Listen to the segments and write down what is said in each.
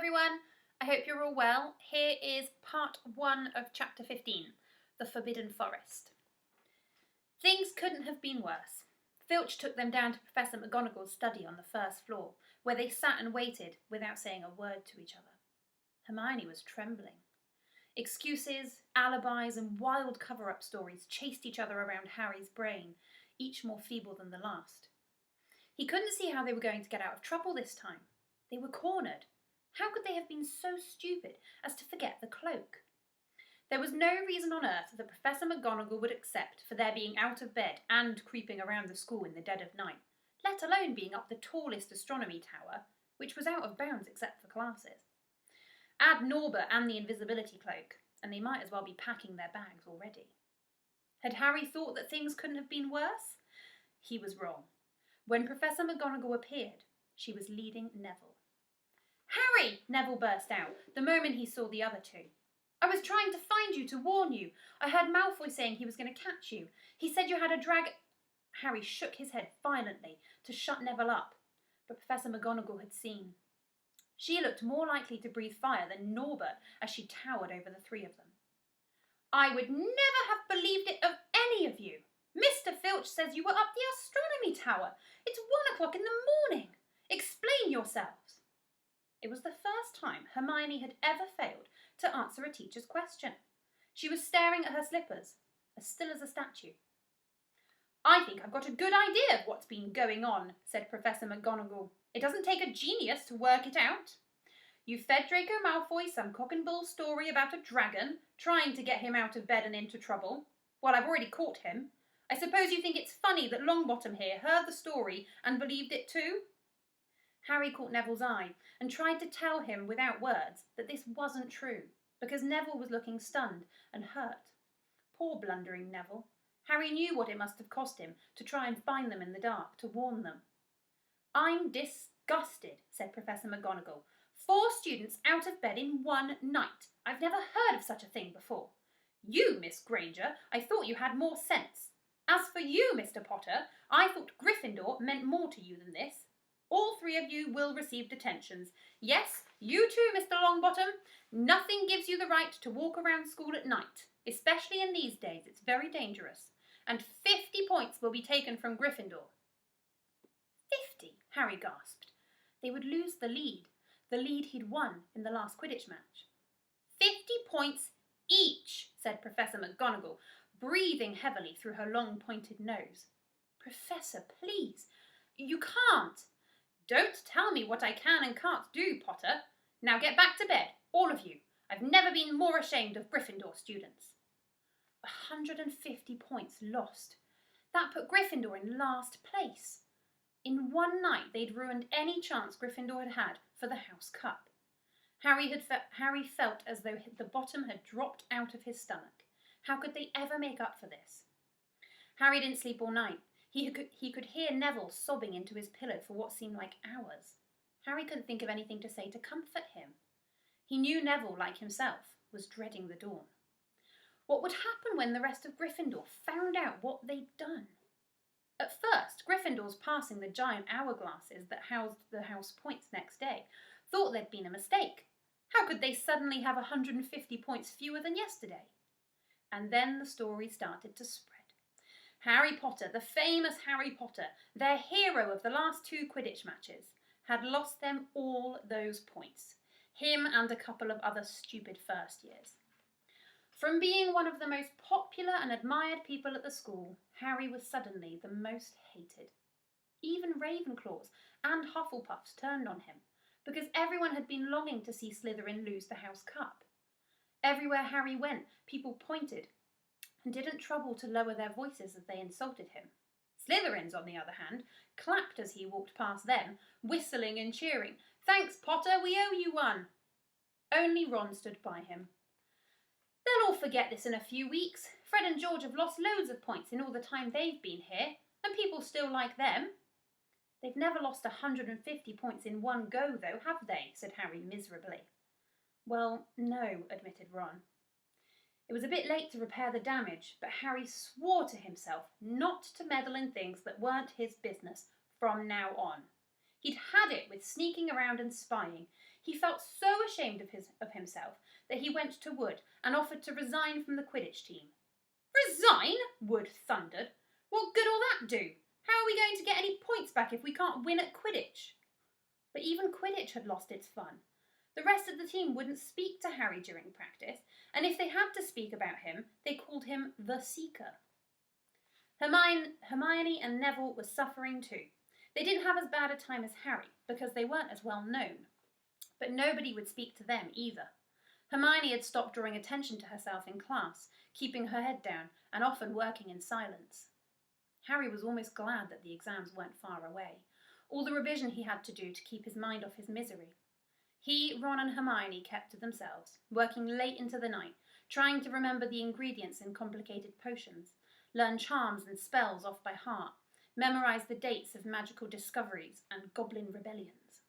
everyone, I hope you're all well. Here is part 1 of chapter 15, The Forbidden Forest. Things couldn't have been worse. Filch took them down to Professor McGonagall's study on the first floor, where they sat and waited without saying a word to each other. Hermione was trembling. Excuses, alibis, and wild cover-up stories chased each other around Harry's brain, each more feeble than the last. He couldn't see how they were going to get out of trouble this time. They were cornered. How could they have been so stupid as to forget the cloak? There was no reason on earth that Professor McGonagall would accept for their being out of bed and creeping around the school in the dead of night, let alone being up the tallest astronomy tower, which was out of bounds except for classes. Add Norbert and the invisibility cloak, and they might as well be packing their bags already. Had Harry thought that things couldn't have been worse? He was wrong. When Professor McGonagall appeared, she was leading Neville. "Harry!" Neville burst out, the moment he saw the other two. "I was trying to find you to warn you. I heard Malfoy saying he was going to catch you. He said you had a Harry shook his head violently to shut Neville up, but Professor McGonagall had seen. She looked more likely to breathe fire than Norbert as she towered over the three of them. "I would never have believed it of any of you. Mr. Filch says you were up the astronomy tower. It's 1 o'clock in the morning. Explain yourselves." It was the first time Hermione had ever failed to answer a teacher's question. She was staring at her slippers, as still as a statue. "I think I've got a good idea of what's been going on," said Professor McGonagall. "It doesn't take a genius to work it out. You fed Draco Malfoy some cock and bull story about a dragon, trying to get him out of bed and into trouble. Well, I've already caught him. I suppose you think it's funny that Longbottom here heard the story and believed it too?" Harry caught Neville's eye and tried to tell him without words that this wasn't true, because Neville was looking stunned and hurt. Poor blundering Neville. Harry knew what it must have cost him to try and find them in the dark, to warn them. "I'm disgusted," said Professor McGonagall. 4 students out of bed in one night. I've never heard of such a thing before. You, Miss Granger, I thought you had more sense. As for you, Mr. Potter, I thought Gryffindor meant more to you than this. All 3 of you will receive detentions. Yes, you too, Mr. Longbottom. Nothing gives you the right to walk around school at night. Especially in these days, it's very dangerous. And 50 points will be taken from Gryffindor." 50, Harry gasped. They would lose the lead he'd won in the last Quidditch match. 50 points each, said Professor McGonagall, breathing heavily through her long pointed nose. "Professor, please, you can't." "Don't tell me what I can and can't do, Potter. Now get back to bed, all of you. I've never been more ashamed of Gryffindor students." 150 points lost. That put Gryffindor in last place. In one night they'd ruined any chance Gryffindor had had for the House Cup. Harry felt as though the bottom had dropped out of his stomach. How could they ever make up for this? Harry didn't sleep all night. He could hear Neville sobbing into his pillow for what seemed like hours. Harry couldn't think of anything to say to comfort him. He knew Neville, like himself, was dreading the dawn. What would happen when the rest of Gryffindor found out what they'd done? At first, Gryffindors passing the giant hourglasses that housed the house points next day thought there'd been a mistake. How could they suddenly have 150 points fewer than yesterday? And then the story started to spread. Harry Potter, the famous Harry Potter, their hero of the last 2 Quidditch matches, had lost them all those points. Him and a couple of other stupid first years. From being one of the most popular and admired people at the school, Harry was suddenly the most hated. Even Ravenclaws and Hufflepuffs turned on him, because everyone had been longing to see Slytherin lose the House Cup. Everywhere Harry went, people pointed and didn't trouble to lower their voices as they insulted him. Slytherins, on the other hand, clapped as he walked past them, whistling and cheering. "Thanks, Potter, we owe you one." Only Ron stood by him. "They'll all forget this in a few weeks. Fred and George have lost loads of points in all the time they've been here, and people still like them." "They've never lost 150 points in one go, though, have they?" said Harry miserably. "Well, no," admitted Ron. It was a bit late to repair the damage, but Harry swore to himself not to meddle in things that weren't his business from now on. He'd had it with sneaking around and spying. He felt so ashamed of himself that he went to Wood and offered to resign from the Quidditch team. Resign? Wood thundered. What good will that do? How are we going to get any points back if we can't win at Quidditch? But even Quidditch had lost its fun. The rest of the team wouldn't speak to Harry during practice, and if they had to speak about him, they called him the Seeker. Hermione and Neville were suffering too. They didn't have as bad a time as Harry, because they weren't as well known. But nobody would speak to them either. Hermione had stopped drawing attention to herself in class, keeping her head down, and often working in silence. Harry was almost glad that the exams weren't far away, all the revision he had to do to keep his mind off his misery. He, Ron and Hermione kept to themselves, working late into the night, trying to remember the ingredients in complicated potions, learn charms and spells off by heart, memorize the dates of magical discoveries and goblin rebellions.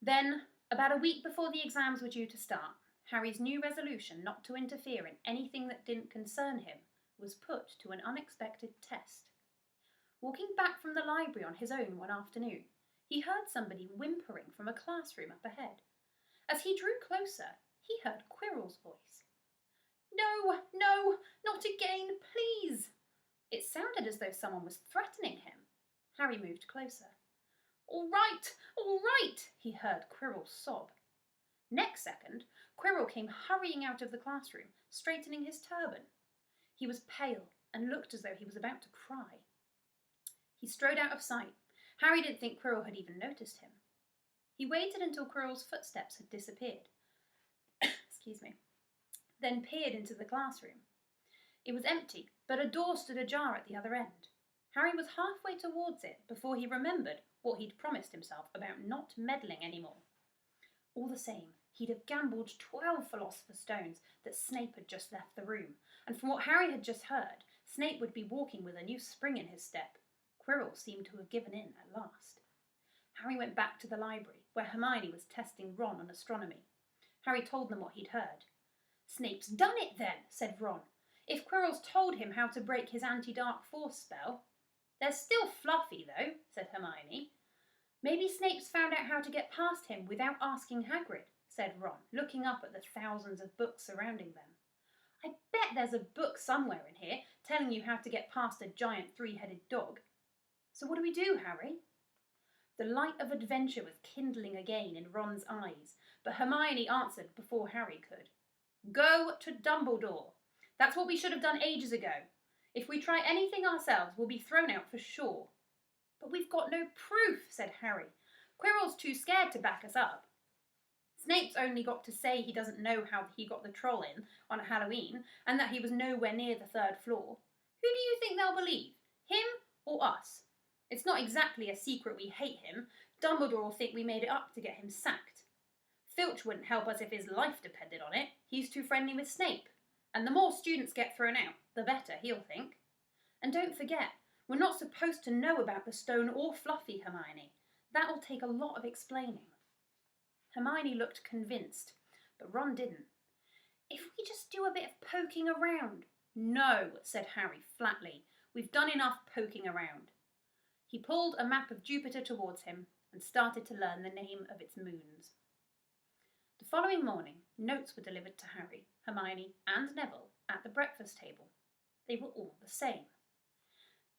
Then, about a week before the exams were due to start, Harry's new resolution not to interfere in anything that didn't concern him was put to an unexpected test. Walking back from the library on his own one afternoon, he heard somebody whimpering from a classroom up ahead. As he drew closer, he heard Quirrell's voice. "No, no, not again, please!" It sounded as though someone was threatening him. Harry moved closer. All right, he heard Quirrell sob. Next second, Quirrell came hurrying out of the classroom, straightening his turban. He was pale and looked as though he was about to cry. He strode out of sight. Harry didn't think Quirrell had even noticed him. He waited until Quirrell's footsteps had disappeared. Then peered into the classroom. It was empty, but a door stood ajar at the other end. Harry was halfway towards it before he remembered what he'd promised himself about not meddling anymore. All the same, he'd have gambled 12 Philosopher's Stones that Snape had just left the room, and from what Harry had just heard, Snape would be walking with a new spring in his step. Quirrell seemed to have given in at last. Harry went back to the library, where Hermione was testing Ron on astronomy. Harry told them what he'd heard. "Snape's done it then," said Ron. "If Quirrell's told him how to break his anti-dark force spell." "They're still fluffy, though," said Hermione. "Maybe Snape's found out how to get past him without asking Hagrid," said Ron, looking up at the thousands of books surrounding them. "I bet there's a book somewhere in here telling you how to get past a giant three-headed dog. So what do we do, Harry?" The light of adventure was kindling again in Ron's eyes, but Hermione answered before Harry could. "Go to Dumbledore. That's what we should have done ages ago. If we try anything ourselves, we'll be thrown out for sure." "But we've got no proof," said Harry. "Quirrell's too scared to back us up. Snape's only got to say he doesn't know how he got the troll in on Halloween and that he was nowhere near the 3rd floor. Who do you think they'll believe? Him or us? It's not exactly a secret we hate him. Dumbledore will think we made it up to get him sacked. Filch wouldn't help us if his life depended on it. He's too friendly with Snape. And the more students get thrown out, the better, he'll think. And don't forget, we're not supposed to know about the stone or Fluffy, Hermione. That'll take a lot of explaining." Hermione looked convinced, but Ron didn't. "If we just do a bit of poking around." "No," said Harry flatly. "We've done enough poking around." He pulled a map of Jupiter towards him and started to learn the name of its moons. The following morning, notes were delivered to Harry, Hermione, and Neville at the breakfast table. They were all the same.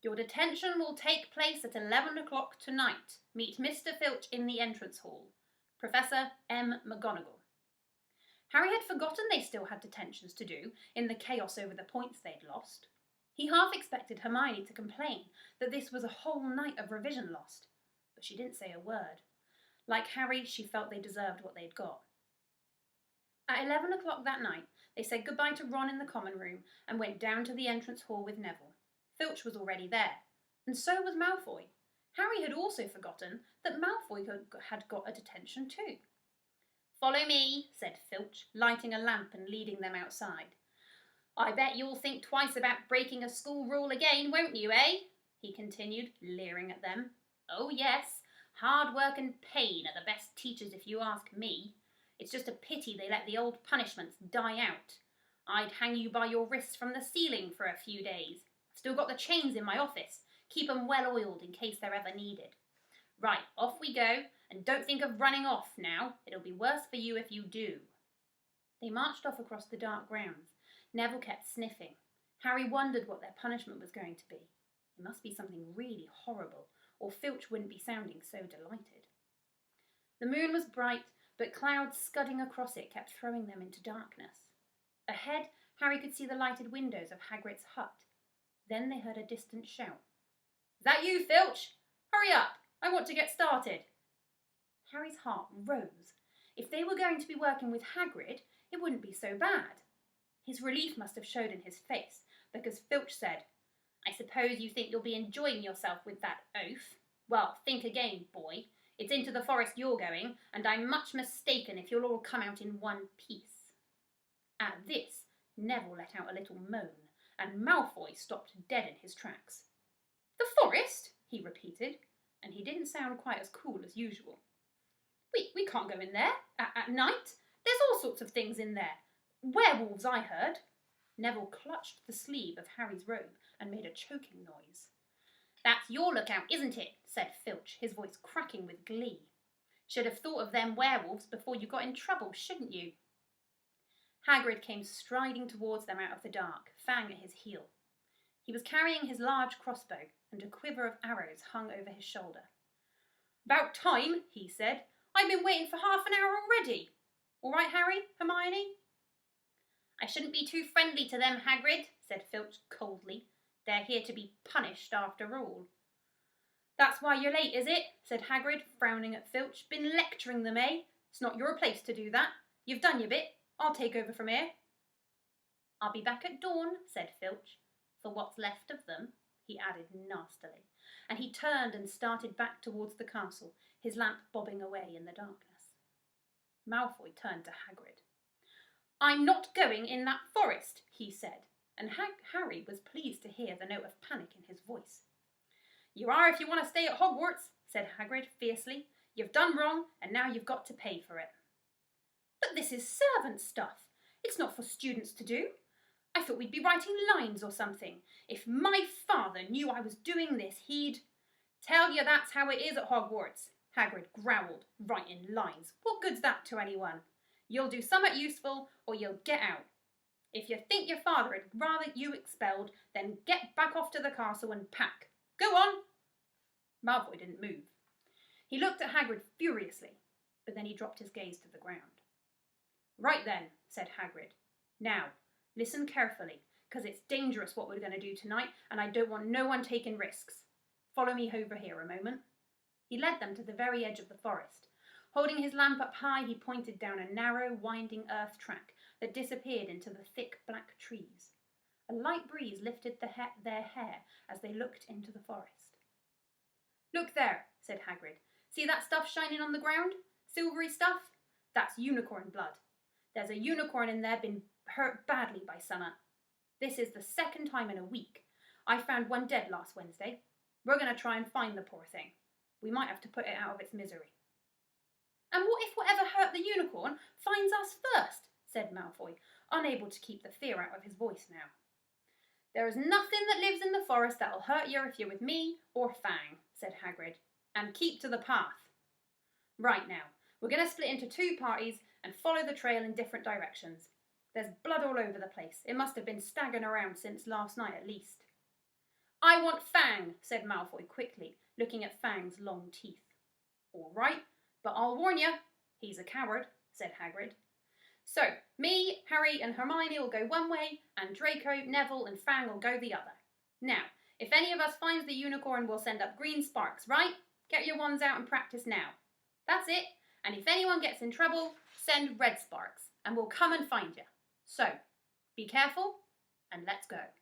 "Your detention will take place at 11 o'clock tonight. Meet Mr. Filch in the entrance hall. Professor M. McGonagall." Harry had forgotten they still had detentions to do in the chaos over the points they'd lost. He half expected Hermione to complain that this was a whole night of revision lost, but she didn't say a word. Like Harry, she felt they deserved what they'd got. At 11 o'clock that night, they said goodbye to Ron in the common room and went down to the entrance hall with Neville. Filch was already there, and so was Malfoy. Harry had also forgotten that Malfoy had got a detention too. "Follow me," said Filch, lighting a lamp and leading them outside. "I bet you'll think twice about breaking a school rule again, won't you, eh?" he continued, leering at them. "Oh yes, hard work and pain are the best teachers if you ask me. It's just a pity they let the old punishments die out. I'd hang you by your wrists from the ceiling for a few days. I've still got the chains in my office. Keep 'em well oiled in case they're ever needed. Right, off we go, and don't think of running off now. It'll be worse for you if you do. They marched off across the dark grounds. Neville kept sniffing. Harry wondered what their punishment was going to be. It must be something really horrible, or Filch wouldn't be sounding so delighted. The moon was bright, but clouds scudding across it kept throwing them into darkness. Ahead, Harry could see the lighted windows of Hagrid's hut. Then they heard a distant shout. "Is that you, Filch? Hurry up! I want to get started." Harry's heart rose. If they were going to be working with Hagrid, it wouldn't be so bad. His relief must have showed in his face, because Filch said, "I suppose you think you'll be enjoying yourself with that oaf? Well, think again, boy. It's into the forest you're going, and I'm much mistaken if you'll all come out in one piece." At this, Neville let out a little moan, and Malfoy stopped dead in his tracks. "The forest?" he repeated, and he didn't sound quite as cool as usual. We can't go in there at night. There's all sorts of things in there. Werewolves, I heard." Neville clutched the sleeve of Harry's robe and made a choking noise. "That's your lookout, isn't it?" said Filch, his voice cracking with glee. "Should have thought of them werewolves before you got in trouble, shouldn't you?" Hagrid came striding towards them out of the dark, Fang at his heel. He was carrying his large crossbow, and a quiver of arrows hung over his shoulder. "About time," he said. "I've been waiting for half an hour already. All right, Harry, Hermione?" "I shouldn't be too friendly to them, Hagrid," said Filch coldly. "They're here to be punished after all." "That's why you're late, is it?" said Hagrid, frowning at Filch. "Been lecturing them, eh? It's not your place to do that. You've done your bit. I'll take over from here." "I'll be back at dawn," said Filch. "For what's left of them," he added nastily, and he turned and started back towards the castle, his lamp bobbing away in the darkness. Malfoy turned to Hagrid. "I'm not going in that forest," he said, and Harry was pleased to hear the note of panic in his voice. "You are if you want to stay at Hogwarts," said Hagrid fiercely. "You've done wrong, and now you've got to pay for it." "But this is servant stuff. It's not for students to do. I thought we'd be writing lines or something. If my father knew I was doing this, he'd—" "Tell you that's how it is at Hogwarts," Hagrid growled. "Writing lines. What good's that to anyone? You'll do something useful, or you'll get out. If you think your father had rather you expelled, then get back off to the castle and pack. Go on!" Malfoy didn't move. He looked at Hagrid furiously, but then he dropped his gaze to the ground. "Right then," said Hagrid. "Now, listen carefully, because it's dangerous what we're going to do tonight, and I don't want no one taking risks. Follow me over here a moment." He led them to the very edge of the forest. Holding his lamp up high, he pointed down a narrow, winding earth track that disappeared into the thick black trees. A light breeze lifted their hair as they looked into the forest. "Look there," said Hagrid. "See that stuff shining on the ground? Silvery stuff? That's unicorn blood. There's a unicorn in there been hurt badly by summer. This is the second time in a week. I found one dead last Wednesday. We're going to try and find the poor thing. We might have to put it out of its misery." "And what if whatever hurt the unicorn finds us first?" said Malfoy, unable to keep the fear out of his voice now. "There is nothing that lives in the forest that'll hurt you if you're with me or Fang," said Hagrid. "And keep to the path. Right now, we're going to split into two parties and follow the trail in different directions. There's blood all over the place. It must have been staggering around since last night at least." "I want Fang," said Malfoy quickly, looking at Fang's long teeth. "All right, but I'll warn you, he's a coward," said Hagrid. "So, me, Harry and Hermione will go one way, and Draco, Neville and Fang will go the other. Now, if any of us finds the unicorn, we'll send up green sparks, right? Get your wands out and practice now. That's it, and if anyone gets in trouble, send red sparks, and we'll come and find you. So, be careful, and let's go."